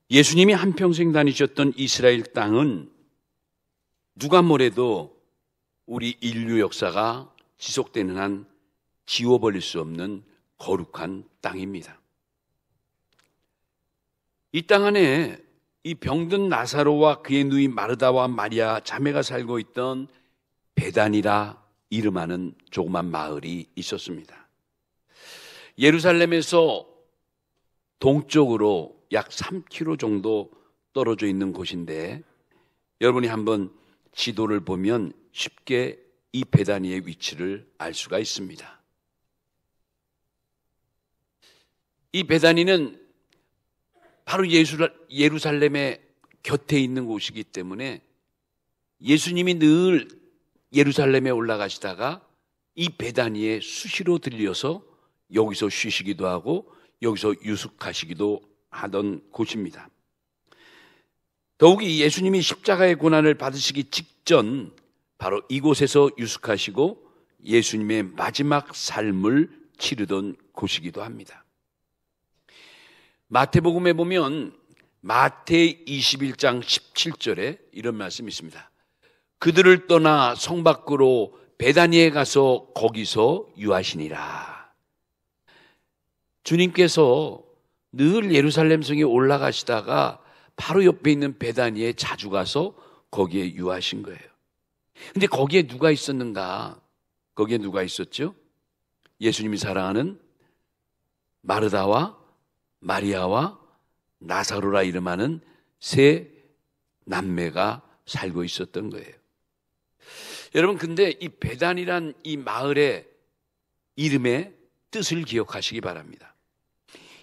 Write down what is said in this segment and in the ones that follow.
예수님이 한평생 다니셨던 이스라엘 땅은 누가 뭐래도 우리 인류 역사가 지속되는 한 지워버릴 수 없는 거룩한 땅입니다. 이 땅 안에 이 병든 나사로와 그의 누이 마르다와 마리아 자매가 살고 있던 베단이라 이름하는 조그만 마을이 있었습니다. 예루살렘에서 동쪽으로 약 3km 정도 떨어져 있는 곳인데, 여러분이 한번 지도를 보면 쉽게 이 베다니의 위치를 알 수가 있습니다. 이 베다니는 바로 예루살렘의 곁에 있는 곳이기 때문에 예수님이 늘 예루살렘에 올라가시다가 이 베다니에 수시로 들려서 여기서 쉬시기도 하고 여기서 유숙하시기도 하던 곳입니다. 더욱이 예수님이 십자가의 고난을 받으시기 직전 바로 이곳에서 유숙하시고 예수님의 마지막 삶을 치르던 곳이기도 합니다. 마태복음에 보면 마태 21장 17절에 이런 말씀이 있습니다. 그들을 떠나 성 밖으로 베다니에 가서 거기서 유하시니라. 주님께서 늘 예루살렘 성에 올라가시다가 바로 옆에 있는 베다니에 자주 가서 거기에 유하신 거예요. 근데 거기에 누가 있었는가? 거기에 누가 있었죠? 예수님이 사랑하는 마르다와 마리아와 나사로라 이름하는 세 남매가 살고 있었던 거예요. 여러분, 근데 이 베단이란 이 마을의 이름의 뜻을 기억하시기 바랍니다.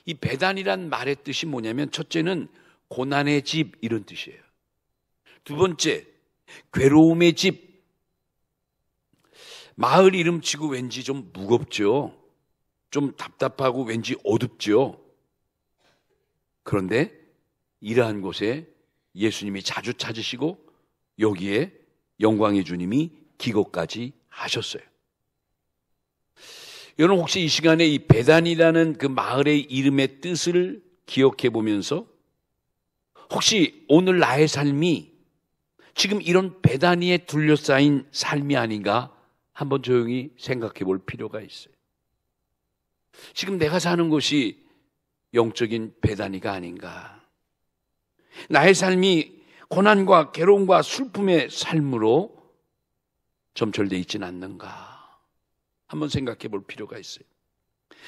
이 베단이란 말의 뜻이 뭐냐면, 첫째는 고난의 집 이런 뜻이에요. 두 번째, 괴로움의 집. 마을 이름치고 왠지 좀 무겁죠. 좀 답답하고 왠지 어둡죠. 그런데 이러한 곳에 예수님이 자주 찾으시고 여기에 영광의 주님이 기거까지 하셨어요. 여러분, 혹시 이 시간에 이 베단이라는 그 마을의 이름의 뜻을 기억해 보면서 혹시 오늘 나의 삶이 지금 이런 베단이에 둘러싸인 삶이 아닌가 한번 조용히 생각해 볼 필요가 있어요. 지금 내가 사는 곳이 영적인 베다니가 아닌가? 나의 삶이 고난과 괴로움과 슬픔의 삶으로 점철되어 있지는 않는가? 한번 생각해 볼 필요가 있어요.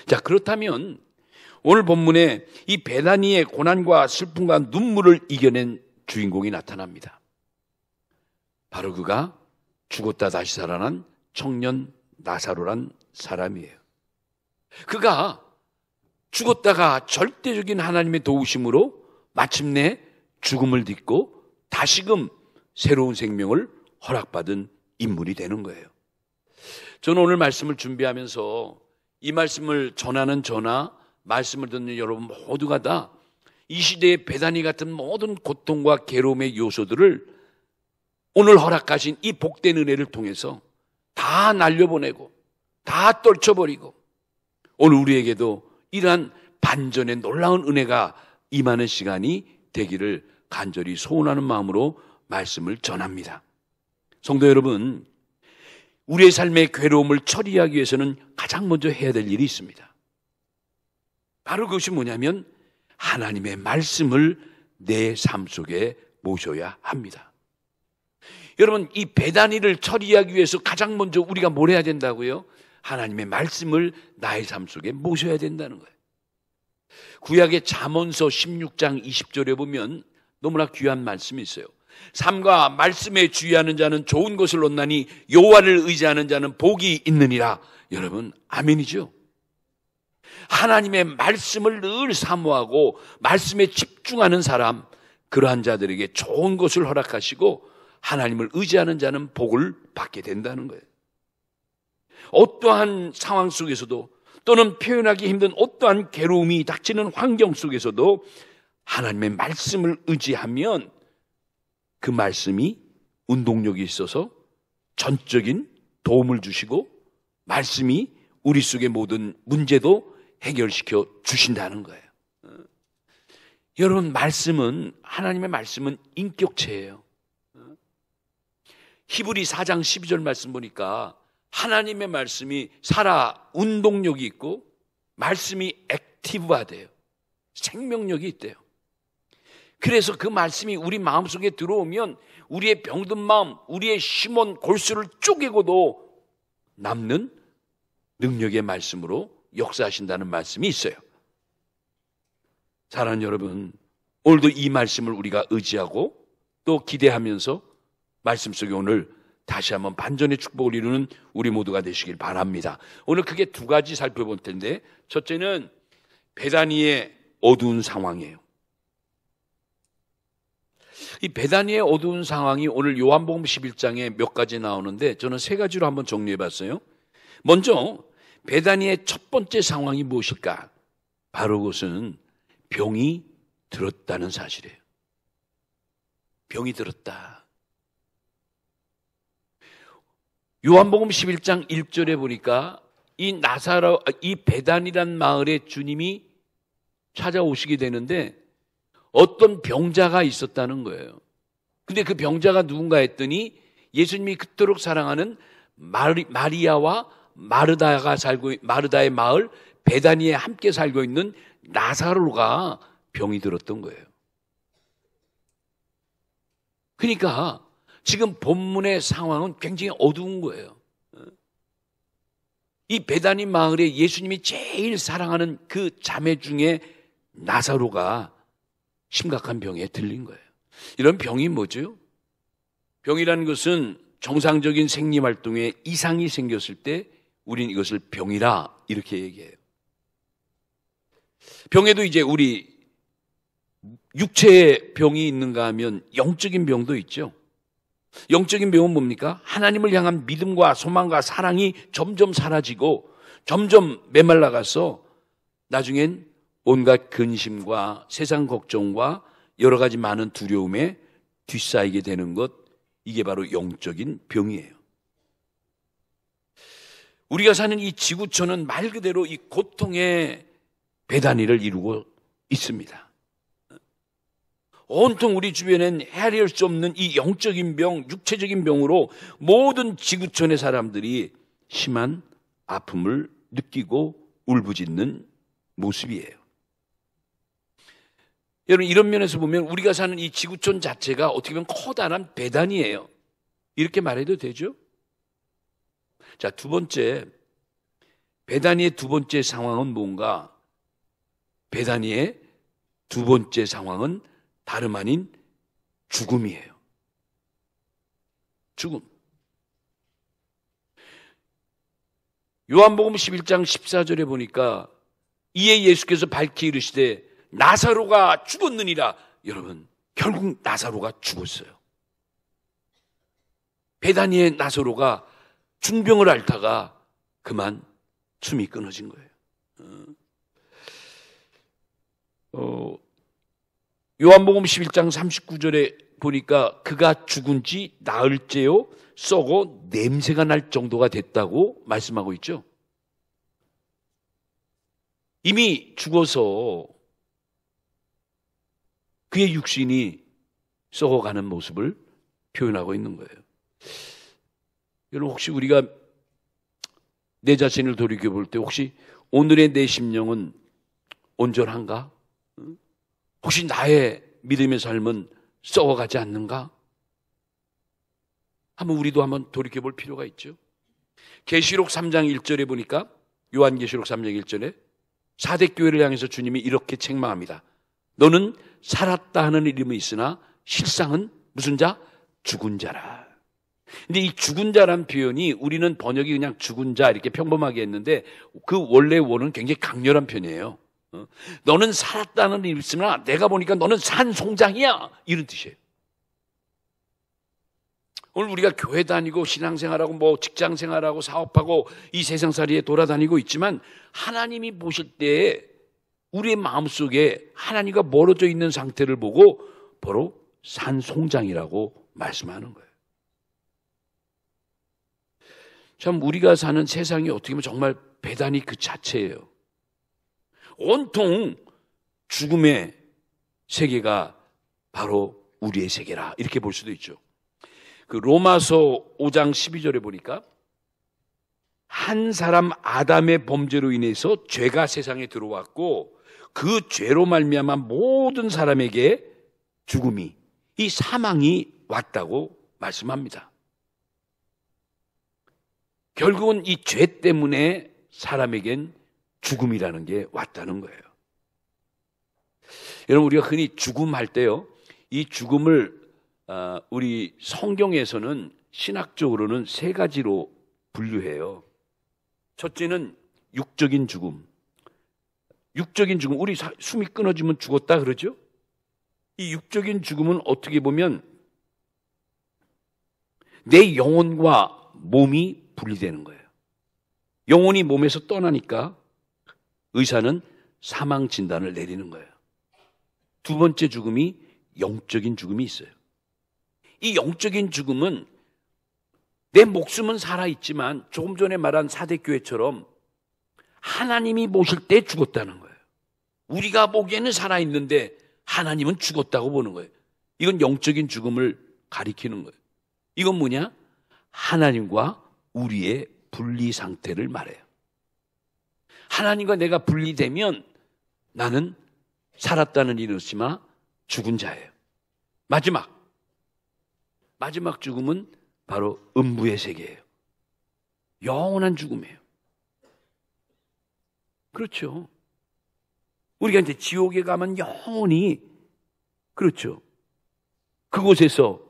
자, 그렇다면 오늘 본문에 이 베다니의 고난과 슬픔과 눈물을 이겨낸 주인공이 나타납니다. 바로 그가 죽었다 다시 살아난 청년 나사로란 사람이에요. 그가 죽었다가 절대적인 하나님의 도우심으로 마침내 죽음을 딛고 다시금 새로운 생명을 허락받은 인물이 되는 거예요. 저는 오늘 말씀을 준비하면서 이 말씀을 전하는 저나 말씀을 듣는 여러분 모두가 다 이 시대의 베다니 같은 모든 고통과 괴로움의 요소들을 오늘 허락하신 이 복된 은혜를 통해서 다 날려보내고 다 떨쳐버리고 오늘 우리에게도 이러한 반전의 놀라운 은혜가 임하는 시간이 되기를 간절히 소원하는 마음으로 말씀을 전합니다. 성도 여러분, 우리의 삶의 괴로움을 처리하기 위해서는 가장 먼저 해야 될 일이 있습니다. 바로 그것이 뭐냐면 하나님의 말씀을 내 삶 속에 모셔야 합니다. 여러분, 이 베다니를 처리하기 위해서 가장 먼저 우리가 뭘 해야 된다고요? 하나님의 말씀을 나의 삶 속에 모셔야 된다는 거예요. 구약의 잠언서 16장 20절에 보면 너무나 귀한 말씀이 있어요. 삶과 말씀에 주의하는 자는 좋은 것을 얻나니 여호와를 의지하는 자는 복이 있느니라. 여러분, 아멘이죠? 하나님의 말씀을 늘 사모하고 말씀에 집중하는 사람, 그러한 자들에게 좋은 것을 허락하시고 하나님을 의지하는 자는 복을 받게 된다는 거예요. 어떠한 상황 속에서도 또는 표현하기 힘든 어떠한 괴로움이 닥치는 환경 속에서도 하나님의 말씀을 의지하면 그 말씀이 운동력이 있어서 전적인 도움을 주시고 말씀이 우리 속의 모든 문제도 해결시켜 주신다는 거예요. 여러분, 하나님의 말씀은 인격체예요. 히브리 4장 12절 말씀 보니까 하나님의 말씀이 살아 운동력이 있고 말씀이 액티브화돼요. 생명력이 있대요. 그래서 그 말씀이 우리 마음속에 들어오면 우리의 병든 마음, 우리의 심원 골수를 쪼개고도 남는 능력의 말씀으로 역사하신다는 말씀이 있어요. 사랑하는 여러분, 오늘도 이 말씀을 우리가 의지하고 또 기대하면서 말씀 속에 오늘 다시 한번 반전의 축복을 이루는 우리 모두가 되시길 바랍니다. 오늘 크게 두 가지 살펴볼 텐데, 첫째는 베다니의 어두운 상황이에요. 이 베다니의 어두운 상황이 오늘 요한복음 11장에 몇 가지 나오는데 저는 세 가지로 한번 정리해 봤어요. 먼저 베다니의 첫 번째 상황이 무엇일까? 바로 그것은 병이 들었다는 사실이에요. 병이 들었다. 요한복음 11장 1절에 보니까 이 베단이란 마을에 주님이 찾아오시게 되는데 어떤 병자가 있었다는 거예요. 근데 그 병자가 누군가 했더니 예수님이 그토록 사랑하는 마리아와 마르다의 마을 베다니에 함께 살고 있는 나사로가 병이 들었던 거예요. 그러니까 지금 본문의 상황은 굉장히 어두운 거예요. 이 베다니 마을에 예수님이 제일 사랑하는 그 자매 중에 나사로가 심각한 병에 들린 거예요. 이런 병이 뭐죠? 병이라는 것은 정상적인 생리활동에 이상이 생겼을 때 우린 이것을 병이라 이렇게 얘기해요. 병에도 이제 우리 육체의 병이 있는가 하면 영적인 병도 있죠. 영적인 병은 뭡니까? 하나님을 향한 믿음과 소망과 사랑이 점점 사라지고 점점 메말라가서 나중엔 온갖 근심과 세상 걱정과 여러 가지 많은 두려움에 뒤싸이게 되는 것, 이게 바로 영적인 병이에요. 우리가 사는 이 지구촌은 말 그대로 이 고통의 배단위를 이루고 있습니다. 온통 우리 주변엔 헤아릴 수 없는 이 영적인 병, 육체적인 병으로 모든 지구촌의 사람들이 심한 아픔을 느끼고 울부짖는 모습이에요. 여러분, 이런 면에서 보면 우리가 사는 이 지구촌 자체가 어떻게 보면 커다란 배단이에요. 이렇게 말해도 되죠? 자, 두 번째, 베다니의 두 번째 상황은 뭔가? 베다니의 두 번째 상황은 다름 아닌 죽음이에요. 죽음. 요한복음 11장 14절에 보니까 이에 예수께서 밝히 이르시되 나사로가 죽었느니라. 여러분, 결국 나사로가 죽었어요. 베다니의 나사로가 중병을 앓다가 그만 숨이 끊어진 거예요. 요한복음 11장 39절에 보니까 그가 죽은 지 나흘째요 썩어 냄새가 날 정도가 됐다고 말씀하고 있죠. 이미 죽어서 그의 육신이 썩어가는 모습을 표현하고 있는 거예요. 여러분, 혹시 우리가 내 자신을 돌이켜볼 때 혹시 오늘의 내 심령은 온전한가? 혹시 나의 믿음의 삶은 썩어가지 않는가? 우리도 한번 돌이켜볼 필요가 있죠. 계시록 3장 1절에 보니까, 요한계시록 3장 1절에 사대교회를 향해서 주님이 이렇게 책망합니다. 너는 살았다 하는 이름이 있으나 실상은 무슨 자? 죽은 자라. 근데 이 죽은 자란 표현이 우리는 번역이 그냥 죽은 자 이렇게 평범하게 했는데 그 원래 원은 굉장히 강렬한 편이에요. 너는 살았다는 이름이 있으나 내가 보니까 너는 산 송장이야, 이런 뜻이에요. 오늘 우리가 교회 다니고 신앙생활하고 직장생활하고 사업하고 이 세상살이에 돌아다니고 있지만 하나님이 보실 때 우리의 마음속에 하나님과 멀어져 있는 상태를 보고 바로 산 송장이라고 말씀하는 거예요. 참, 우리가 사는 세상이 어떻게 보면 정말 배단이 그 자체예요. 온통 죽음의 세계가 바로 우리의 세계라 이렇게 볼 수도 있죠. 그 로마서 5장 12절에 보니까 한 사람 아담의 범죄로 인해서 죄가 세상에 들어왔고 그 죄로 말미암아 모든 사람에게 죽음이, 이 사망이 왔다고 말씀합니다. 결국은 이 죄 때문에 사람에겐 죽음이라는 게 왔다는 거예요. 여러분, 우리가 흔히 죽음할 때요, 이 죽음을 우리 성경에서는 신학적으로는 세 가지로 분류해요. 첫째는 육적인 죽음. 육적인 죽음, 우리 숨이 끊어지면 죽었다 그러죠? 이 육적인 죽음은 어떻게 보면 내 영혼과 몸이 분리되는 거예요. 영혼이 몸에서 떠나니까 의사는 사망 진단을 내리는 거예요. 두 번째 죽음이 영적인 죽음이 있어요. 이 영적인 죽음은 내 목숨은 살아있지만 조금 전에 말한 사대교회처럼 하나님이 보실 때 죽었다는 거예요. 우리가 보기에는 살아있는데 하나님은 죽었다고 보는 거예요. 이건 영적인 죽음을 가리키는 거예요. 이건 뭐냐? 하나님과 우리의 분리 상태를 말해요. 하나님과 내가 분리되면 나는 살았다는 이르지만 죽은 자예요. 마지막 죽음은 바로 음부의 세계예요. 영원한 죽음이에요. 그렇죠. 우리가 이제 지옥에 가면 영원히, 그렇죠, 그곳에서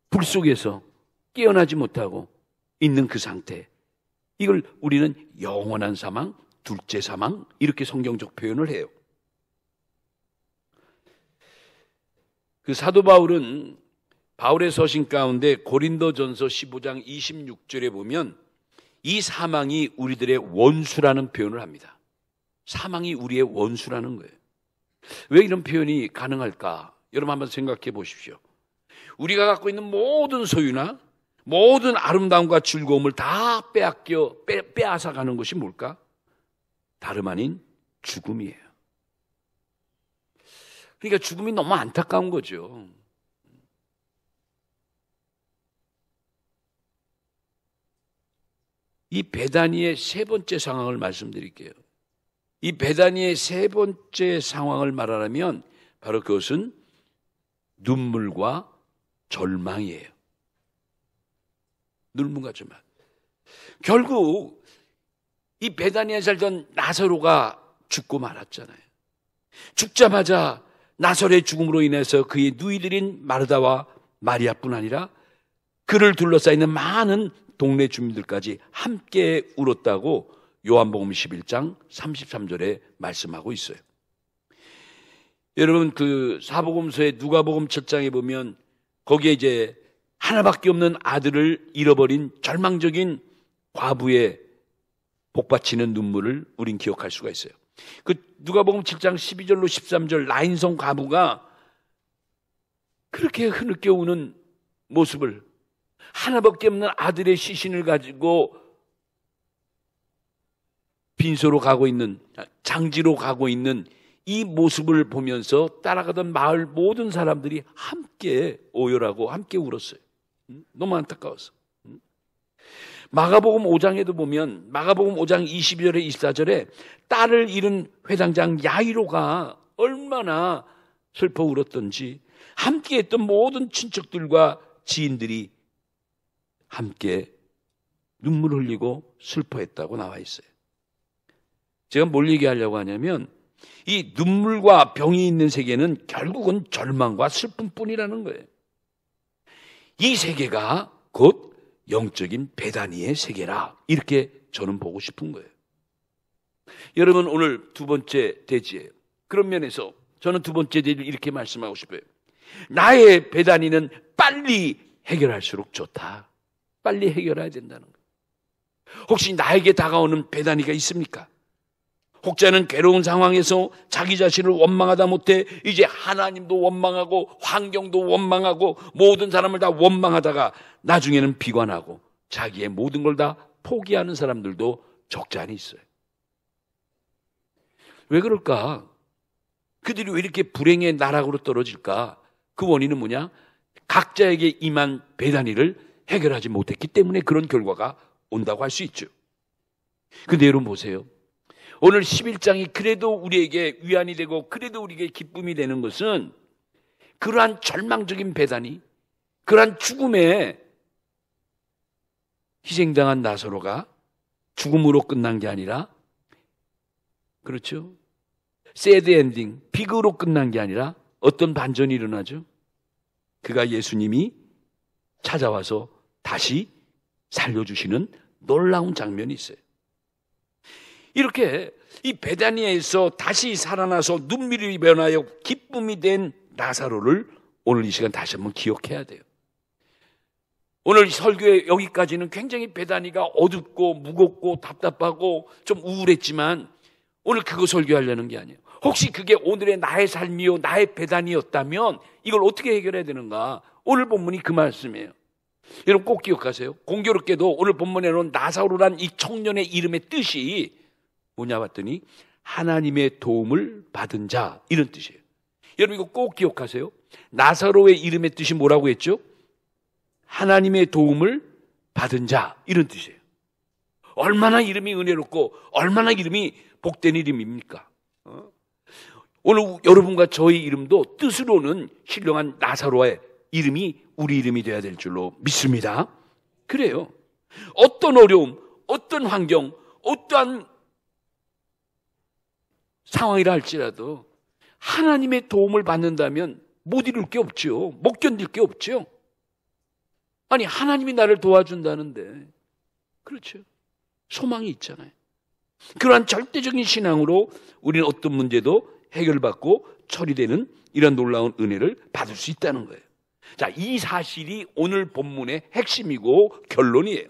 불 속에서 깨어나지 못하고 있는 그 상태, 이걸 우리는 영원한 사망, 둘째 사망 이렇게 성경적 표현을 해요. 그 사도 바울은 바울의 서신 가운데 고린도전서 15장 26절에 보면 이 사망이 우리들의 원수라는 표현을 합니다. 사망이 우리의 원수라는 거예요. 왜 이런 표현이 가능할까? 여러분 한번 생각해 보십시오. 우리가 갖고 있는 모든 소유나 모든 아름다움과 즐거움을 다 빼앗아가는 것이 뭘까? 다름 아닌 죽음이에요. 그러니까 죽음이 너무 안타까운 거죠. 이 베다니의 세 번째 상황을 말씀드릴게요. 이 베다니의 세 번째 상황을 말하려면 바로 그것은 눈물과 절망이에요. 눈물과 절망. 결국 이 베다니에 살던 나사로가 죽고 말았잖아요. 죽자마자 나사로의 죽음으로 인해서 그의 누이들인 마르다와 마리아뿐 아니라 그를 둘러싸여 있는 많은 동네 주민들까지 함께 울었다고 요한복음 11장 33절에 말씀하고 있어요. 여러분, 그 사복음서의 누가복음 7장에 보면 거기에 이제 하나밖에 없는 아들을 잃어버린 절망적인 과부의 복받치는 눈물을 우린 기억할 수가 있어요. 그 누가복음 7장 12절로 13절 라인성 과부가 그렇게 흐느껴 우는 모습을, 하나밖에 없는 아들의 시신을 가지고 빈소로 가고 있는, 장지로 가고 있는 이 모습을 보면서 따라가던 마을 모든 사람들이 함께 오열하고 함께 울었어요. 너무 안타까웠어. 마가복음 5장에도 보면 마가복음 5장 22절에 24절에 딸을 잃은 회당장 야이로가 얼마나 슬퍼 울었던지 함께했던 모든 친척들과 지인들이 함께 눈물 흘리고 슬퍼했다고 나와 있어요. 제가 뭘 얘기하려고 하냐면 이 눈물과 병이 있는 세계는 결국은 절망과 슬픔뿐이라는 거예요. 이 세계가 곧 영적인 베다니의 세계라, 이렇게 저는 보고 싶은 거예요. 여러분, 오늘 두 번째 대지예요. 그런 면에서 저는 두 번째 대지를 이렇게 말씀하고 싶어요. 나의 베다니는 빨리 해결할수록 좋다. 빨리 해결해야 된다는 거예요. 혹시 나에게 다가오는 베다니가 있습니까? 혹자는 괴로운 상황에서 자기 자신을 원망하다 못해 이제 하나님도 원망하고 환경도 원망하고 모든 사람을 다 원망하다가 나중에는 비관하고 자기의 모든 걸 다 포기하는 사람들도 적잖이 있어요. 왜 그럴까? 그들이 왜 이렇게 불행의 나락으로 떨어질까? 그 원인은 뭐냐? 각자에게 임한 배단위를 해결하지 못했기 때문에 그런 결과가 온다고 할 수 있죠. 근데 여러분 보세요. 오늘 11장이 그래도 우리에게 위안이 되고 그래도 우리에게 기쁨이 되는 것은 그러한 절망적인 배단위, 그러한 죽음에 희생당한 나사로가 죽음으로 끝난 게 아니라, 그렇죠? 새드 엔딩, 비극으로 끝난 게 아니라 어떤 반전이 일어나죠? 그가 예수님이 찾아와서 다시 살려주시는 놀라운 장면이 있어요. 이렇게 이 베다니아에서 다시 살아나서 눈물이 변하여 기쁨이 된 나사로를 오늘 이 시간 다시 한번 기억해야 돼요. 오늘 설교의 여기까지는 굉장히 베다니가 어둡고 무겁고 답답하고 좀 우울했지만 오늘 그거 설교하려는 게 아니에요. 혹시 그게 오늘의 나의 삶이요 나의 베다니였다면 이걸 어떻게 해결해야 되는가? 오늘 본문이 그 말씀이에요. 여러분 꼭 기억하세요. 공교롭게도 오늘 본문에는 나사로란 이 청년의 이름의 뜻이 뭐냐 봤더니 하나님의 도움을 받은 자, 이런 뜻이에요. 여러분 이거 꼭 기억하세요. 나사로의 이름의 뜻이 뭐라고 했죠? 하나님의 도움을 받은 자, 이런 뜻이에요. 얼마나 이름이 은혜롭고 얼마나 이름이 복된 이름입니까? 오늘 여러분과 저희 이름도 뜻으로는 신령한 나사로의 이름이 우리 이름이 되어야 될 줄로 믿습니다. 그래요. 어떤 어려움, 어떤 환경, 어떠한 상황이라 할지라도 하나님의 도움을 받는다면 못 이룰 게 없죠. 못 견딜 게 없죠. 아니 하나님이 나를 도와준다는데, 그렇죠. 소망이 있잖아요. 그러한 절대적인 신앙으로 우리는 어떤 문제도 해결받고 처리되는 이런 놀라운 은혜를 받을 수 있다는 거예요. 자, 이 사실이 오늘 본문의 핵심이고 결론이에요.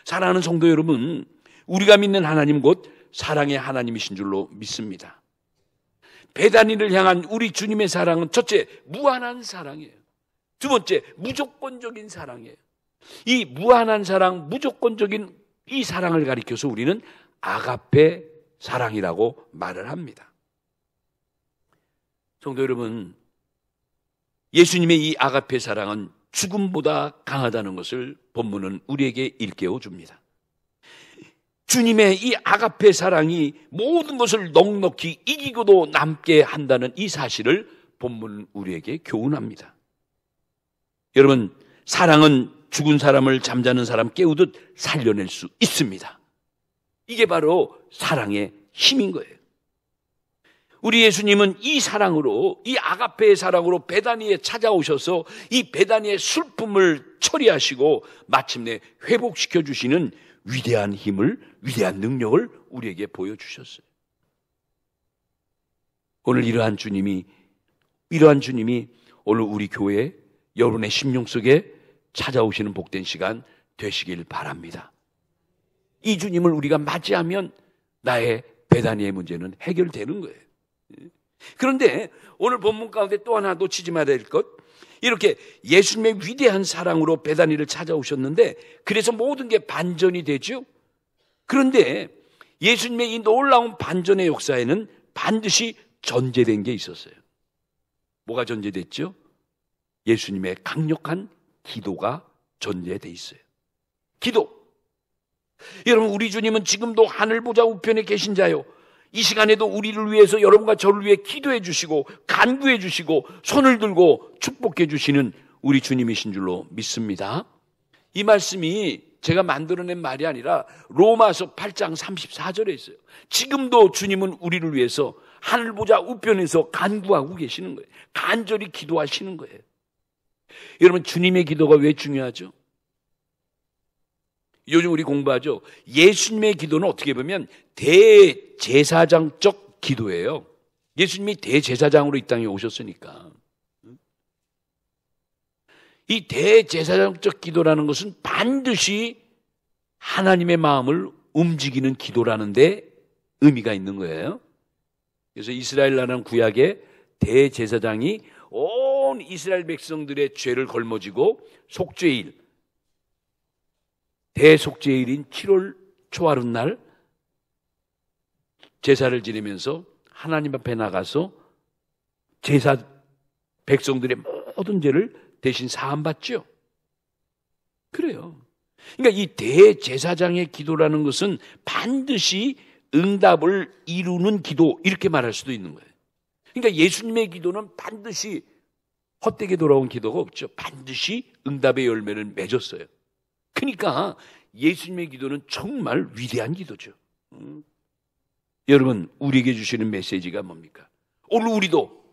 사랑하는 성도 여러분, 우리가 믿는 하나님 곧 사랑의 하나님이신 줄로 믿습니다. 베다니를 향한 우리 주님의 사랑은 첫째, 무한한 사랑이에요. 두 번째, 무조건적인 사랑이에요. 이 무한한 사랑, 무조건적인 이 사랑을 가리켜서 우리는 아가페 사랑이라고 말을 합니다. 성도 여러분, 예수님의 이 아가페 사랑은 죽음보다 강하다는 것을 본문은 우리에게 일깨워 줍니다. 주님의 이 아가페 사랑이 모든 것을 넉넉히 이기고도 남게 한다는 이 사실을 본문은 우리에게 교훈합니다. 여러분, 사랑은 죽은 사람을 잠자는 사람 깨우듯 살려낼 수 있습니다. 이게 바로 사랑의 힘인 거예요. 우리 예수님은 이 사랑으로, 이 아가페의 사랑으로 베다니에 찾아오셔서 이 베다니의 슬픔을 처리하시고 마침내 회복시켜 주시는 위대한 힘을, 위대한 능력을 우리에게 보여주셨어요. 오늘 이러한 주님이 오늘 우리 교회 여러분의 심령 속에 찾아오시는 복된 시간 되시길 바랍니다. 이 주님을 우리가 맞이하면 나의 베다니의 문제는 해결되는 거예요. 그런데 오늘 본문 가운데 또 하나 놓치지 말아야 될 것, 이렇게 예수님의 위대한 사랑으로 베다니를 찾아오셨는데 그래서 모든 게 반전이 되죠. 그런데 예수님의 이 놀라운 반전의 역사에는 반드시 전제된 게 있었어요. 뭐가 전제됐죠? 예수님의 강력한 기도가 전제되어 있어요. 기도. 여러분, 우리 주님은 지금도 하늘 보좌 우편에 계신 자요, 이 시간에도 우리를 위해서, 여러분과 저를 위해 기도해 주시고 간구해 주시고 손을 들고 축복해 주시는 우리 주님이신 줄로 믿습니다. 이 말씀이 제가 만들어낸 말이 아니라 로마서 8장 34절에 있어요. 지금도 주님은 우리를 위해서 하늘 보좌 우편에서 간구하고 계시는 거예요. 간절히 기도하시는 거예요. 여러분, 주님의 기도가 왜 중요하죠? 요즘 우리 공부하죠. 예수님의 기도는 어떻게 보면 대제사장적 기도예요. 예수님이 대제사장으로 이 땅에 오셨으니까. 이 대제사장적 기도라는 것은 반드시 하나님의 마음을 움직이는 기도라는 데 의미가 있는 거예요. 그래서 이스라엘 나라는 구약에 대제사장이 온 이스라엘 백성들의 죄를 걸머지고 속죄일, 대속죄일인 7월 초하룻날 제사를 지내면서 하나님 앞에 나가서 제사 백성들의 모든 죄를 대신 사함받죠. 그래요. 그러니까 이 대제사장의 기도라는 것은 반드시 응답을 이루는 기도, 이렇게 말할 수도 있는 거예요. 그러니까 예수님의 기도는 반드시 헛되게 돌아온 기도가 없죠. 반드시 응답의 열매를 맺었어요. 그러니까 예수님의 기도는 정말 위대한 기도죠. 여러분, 우리에게 주시는 메시지가 뭡니까? 오늘 우리도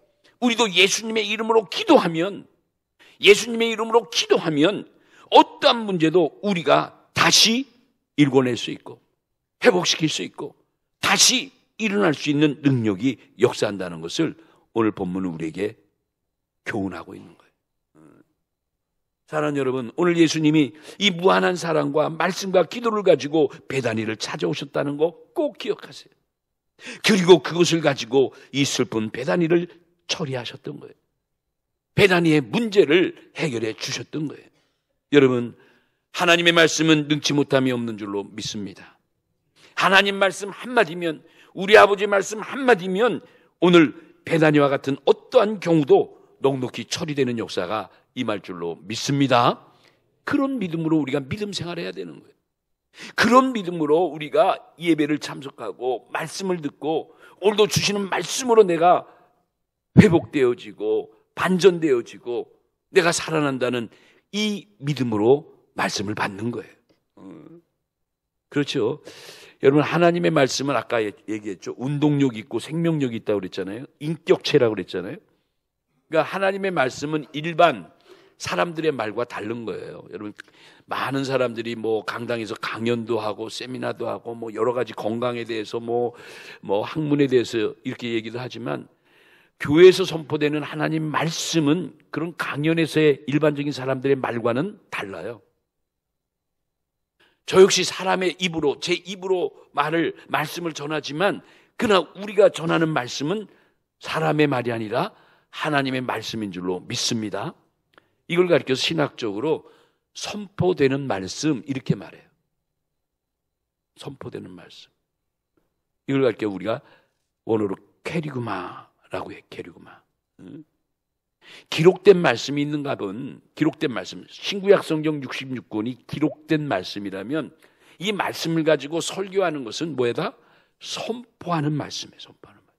예수님의 이름으로 기도하면, 예수님의 이름으로 기도하면 어떠한 문제도 우리가 다시 일궈낼 수 있고 회복시킬 수 있고 다시 일어날 수 있는 능력이 역사한다는 것을 오늘 본문은 우리에게 교훈하고 있는 거예요. 사랑하는 여러분, 오늘 예수님이 이 무한한 사랑과 말씀과 기도를 가지고 베다니를 찾아오셨다는 거 꼭 기억하세요. 그리고 그것을 가지고 이 슬픈 베다니를 처리하셨던 거예요. 베다니의 문제를 해결해 주셨던 거예요. 여러분, 하나님의 말씀은 능치 못함이 없는 줄로 믿습니다. 하나님 말씀 한마디면, 우리 아버지 말씀 한마디면 오늘 베다니와 같은 어떠한 경우도 넉넉히 처리되는 역사가 임할 줄로 믿습니다. 그런 믿음으로 우리가 믿음 생활해야 되는 거예요. 그런 믿음으로 우리가 예배를 참석하고 말씀을 듣고 오늘도 주시는 말씀으로 내가 회복되어지고 반전되어지고 내가 살아난다는 이 믿음으로 말씀을 받는 거예요. 그렇죠. 여러분, 하나님의 말씀은 아까 얘기했죠. 운동력 있고 생명력이 있다고 그랬잖아요. 인격체라고 그랬잖아요. 그러니까 하나님의 말씀은 일반 사람들의 말과 다른 거예요. 여러분, 많은 사람들이 뭐 강당에서 강연도 하고 세미나도 하고 뭐 여러 가지 건강에 대해서 뭐 학문에 대해서 이렇게 얘기도 하지만 교회에서 선포되는 하나님 말씀은 그런 강연에서의 일반적인 사람들의 말과는 달라요. 저 역시 사람의 입으로, 제 입으로 말씀을 전하지만 그러나 우리가 전하는 말씀은 사람의 말이 아니라 하나님의 말씀인 줄로 믿습니다. 이걸 가리켜서 신학적으로 선포되는 말씀, 이렇게 말해요. 선포되는 말씀. 이걸 가리켜 우리가 원어로 캐리그마라고 해요. 캐리그마. 기록된 말씀이 있는가 본, 기록된 말씀, 신구약 성경 66권이 기록된 말씀이라면 이 말씀을 가지고 설교하는 것은 뭐에다? 선포하는 말씀이에요. 선포하는 말씀.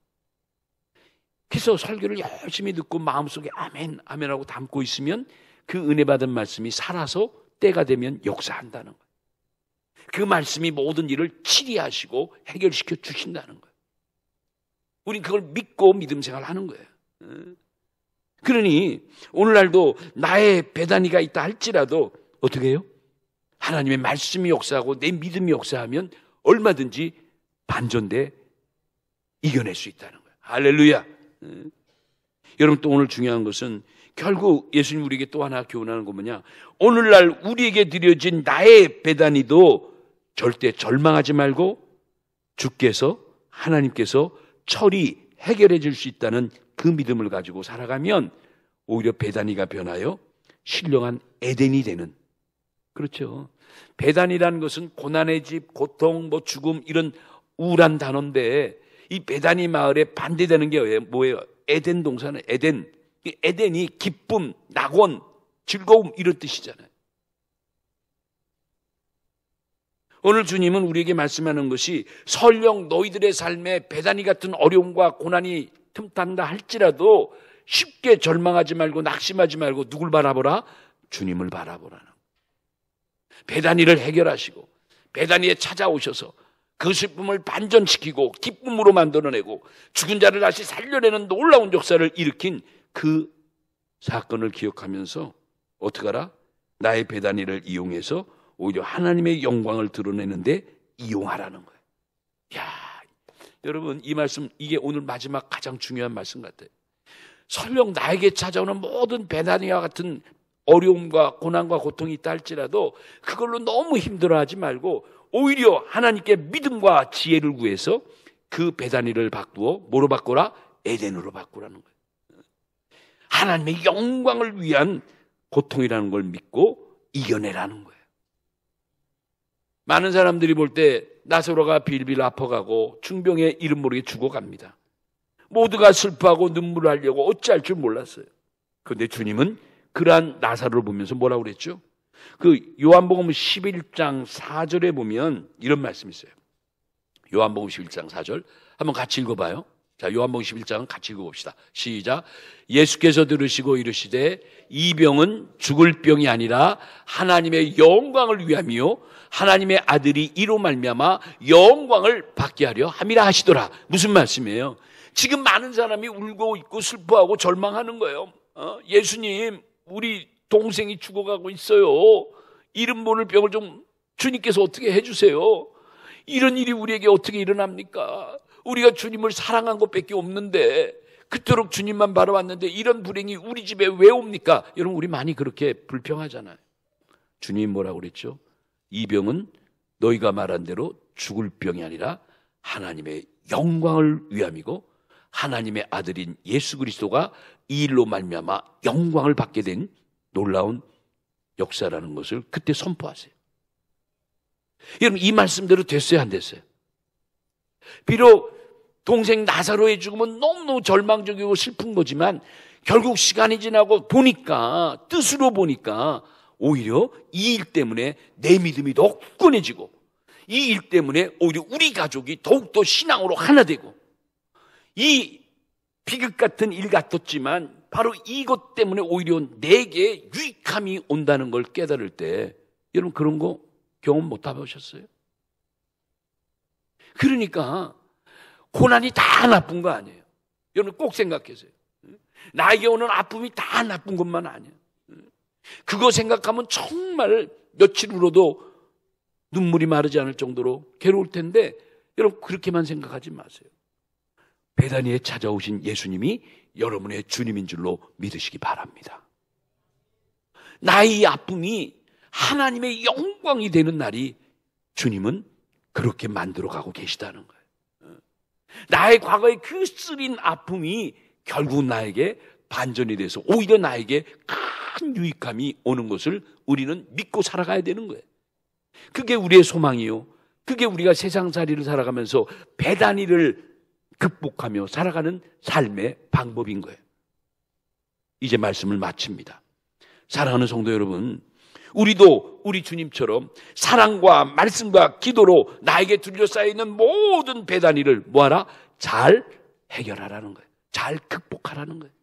그래서 설교를 열심히 듣고 마음속에 아멘, 아멘하고 담고 있으면 그 은혜 받은 말씀이 살아서 때가 되면 역사한다는 거예요. 그 말씀이 모든 일을 치리하시고 해결시켜 주신다는 거예요. 우린 그걸 믿고 믿음 생활하는 거예요. 그러니 오늘날도 나의 베다니가 있다 할지라도 어떻게 해요? 하나님의 말씀이 역사하고 내 믿음이 역사하면 얼마든지 반전돼 이겨낼 수 있다는 거예요. 할렐루야. 여러분, 또 오늘 중요한 것은 결국 예수님 우리에게 또 하나 교훈하는 거 뭐냐? 오늘날 우리에게 드려진 나의 베다니도 절대 절망하지 말고 주께서, 하나님께서 해결해 줄 수 있다는 그 믿음을 가지고 살아가면 오히려 베다니가 변하여 신령한 에덴이 되는. 그렇죠. 베다니라는 것은 고난의 집, 고통, 죽음, 이런 우울한 단어인데 이 베다니 마을에 반대되는 게 뭐예요? 에덴 동산은 에덴. 에덴이 기쁨, 낙원, 즐거움, 이런 뜻이잖아요. 오늘 주님은 우리에게 말씀하는 것이 설령 너희들의 삶에 베다니 같은 어려움과 고난이 틈탄다 할지라도 쉽게 절망하지 말고 낙심하지 말고 누굴 바라보라? 주님을 바라보라는. 베다니를 해결하시고 베다니에 찾아오셔서 그 슬픔을 반전시키고 기쁨으로 만들어내고 죽은 자를 다시 살려내는 놀라운 역사를 일으킨 그 사건을 기억하면서 어떻게 하라? 나의 베다니를 이용해서 오히려 하나님의 영광을 드러내는데 이용하라는 거예요. 야, 여러분, 이 말씀, 이게 오늘 마지막 가장 중요한 말씀 같아요. 설령 나에게 찾아오는 모든 베다니와 같은 어려움과 고난과 고통이 있다 할지라도 그걸로 너무 힘들어하지 말고 오히려 하나님께 믿음과 지혜를 구해서 그 베다니를 바꾸어 뭐로 바꾸라? 에덴으로 바꾸라는 거예요. 하나님의 영광을 위한 고통이라는 걸 믿고 이겨내라는 거예요. 많은 사람들이 볼 때 나사로가 빌빌 아파가고 중병에 이름 모르게 죽어갑니다. 모두가 슬퍼하고 눈물을 흘리고 어찌할 줄 몰랐어요. 그런데 주님은 그러한 나사로를 보면서 뭐라고 그랬죠? 그 요한복음 11장 4절에 보면 이런 말씀이 있어요. 요한복음 11장 4절 한번 같이 읽어봐요. 자, 요한복음 11장은 같이 읽어봅시다. 시작. 예수께서 들으시고 이르시되 이 병은 죽을 병이 아니라 하나님의 영광을 위함이요 하나님의 아들이 이로 말미암아 영광을 받게 하려 함이라 하시더라. 무슨 말씀이에요? 지금 많은 사람이 울고 있고 슬퍼하고 절망하는 거예요. 예수님, 우리 동생이 죽어가고 있어요. 이름 모를 병을 좀 주님께서 어떻게 해주세요. 이런 일이 우리에게 어떻게 일어납니까? 우리가 주님을 사랑한 것밖에 없는데, 그토록 주님만 바라봤는데 이런 불행이 우리 집에 왜 옵니까? 여러분, 우리 많이 그렇게 불평하잖아요. 주님이 뭐라고 그랬죠? 이 병은 너희가 말한 대로 죽을 병이 아니라 하나님의 영광을 위함이고 하나님의 아들인 예수 그리스도가 이 일로 말미암아 영광을 받게 된 놀라운 역사라는 것을 그때 선포하세요. 여러분, 이 말씀대로 됐어요, 안 됐어요? 비록 동생 나사로의 죽음은 너무너무 절망적이고 슬픈 거지만 결국 시간이 지나고 보니까, 뜻으로 보니까 오히려 이 일 때문에 내 믿음이 더 굳건해지고 이 일 때문에 오히려 우리 가족이 더욱더 신앙으로 하나 되고, 이 비극 같은 일 같았지만 바로 이것 때문에 오히려 내게 유익함이 온다는 걸 깨달을 때, 여러분 그런 거 경험 못 해보셨어요? 그러니까 고난이 다 나쁜 거 아니에요. 여러분 꼭 생각하세요. 나에게 오는 아픔이 다 나쁜 것만 아니에요. 그거 생각하면 정말 며칠 후로도 눈물이 마르지 않을 정도로 괴로울 텐데, 여러분 그렇게만 생각하지 마세요. 베다니에 찾아오신 예수님이 여러분의 주님인 줄로 믿으시기 바랍니다. 나의 아픔이 하나님의 영광이 되는 날이 주님은 그렇게 만들어가고 계시다는 거예요. 나의 과거의 그 쓰린 아픔이 결국 나에게 반전이 돼서 오히려 나에게 큰 유익함이 오는 것을 우리는 믿고 살아가야 되는 거예요. 그게 우리의 소망이요, 그게 우리가 세상살이를 살아가면서 베다니를 극복하며 살아가는 삶의 방법인 거예요. 이제 말씀을 마칩니다. 사랑하는 성도 여러분, 우리도 우리 주님처럼 사랑과 말씀과 기도로 나에게 둘러싸여 있는 모든 베다니를 뭐하라? 잘 해결하라는 거예요. 잘 극복하라는 거예요.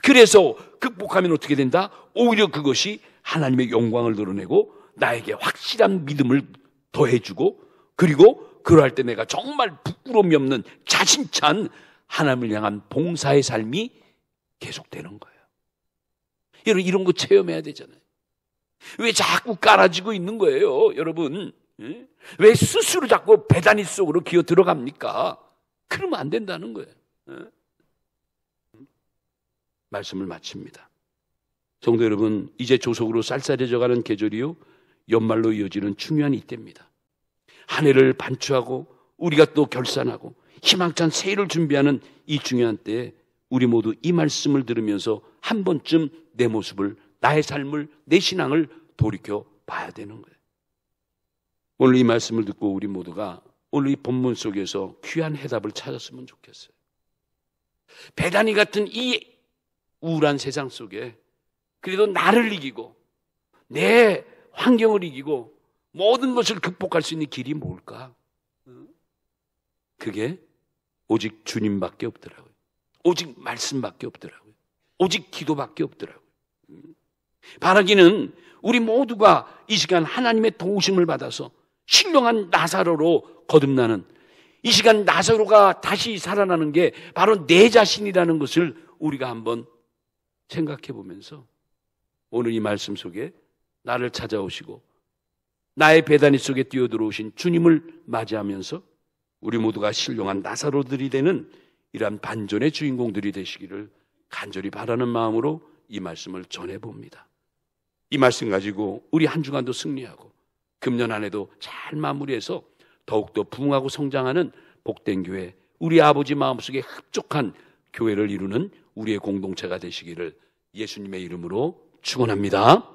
그래서 극복하면 어떻게 된다? 오히려 그것이 하나님의 영광을 드러내고 나에게 확실한 믿음을 더해주고, 그리고 그러할 때 내가 정말 부끄러움이 없는 자신찬 하나님을 향한 봉사의 삶이 계속되는 거예요. 여러분 이런 거 체험해야 되잖아요. 왜 자꾸 깔아지고 있는 거예요, 여러분? 왜 스스로 자꾸 베다니 속으로 기어 들어갑니까? 그러면 안 된다는 거예요. 말씀을 마칩니다. 성도 여러분, 이제 조속으로 쌀쌀해져가는 계절이요, 연말로 이어지는 중요한 이때입니다. 한 해를 반추하고 우리가 또 결산하고 희망찬 새해를 준비하는 이 중요한 때에 우리 모두 이 말씀을 들으면서 한 번쯤 내 모습을, 나의 삶을, 내 신앙을 돌이켜 봐야 되는 거예요. 오늘 이 말씀을 듣고 우리 모두가 오늘 이 본문 속에서 귀한 해답을 찾았으면 좋겠어요. 베다니 같은 이 우울한 세상 속에 그래도 나를 이기고 내 환경을 이기고 모든 것을 극복할 수 있는 길이 뭘까? 그게 오직 주님밖에 없더라고요. 오직 말씀밖에 없더라고요. 오직 기도밖에 없더라고요. 바라기는 우리 모두가 이 시간 하나님의 도우심을 받아서 신령한 나사로로 거듭나는, 이 시간 나사로가 다시 살아나는 게 바로 내 자신이라는 것을 우리가 한번 생각해 보면서 오늘 이 말씀 속에 나를 찾아오시고 나의 베다니 속에 뛰어들어오신 주님을 맞이하면서 우리 모두가 신령한 나사로들이 되는 이러한 반전의 주인공들이 되시기를 간절히 바라는 마음으로 이 말씀을 전해봅니다. 이 말씀 가지고 우리 한 주간도 승리하고 금년 한 해도 잘 마무리해서 더욱더 부흥하고 성장하는 복된 교회, 우리 아버지 마음속에 흡족한 교회를 이루는 우리의 공동체가 되시기를 예수님의 이름으로 축원합니다.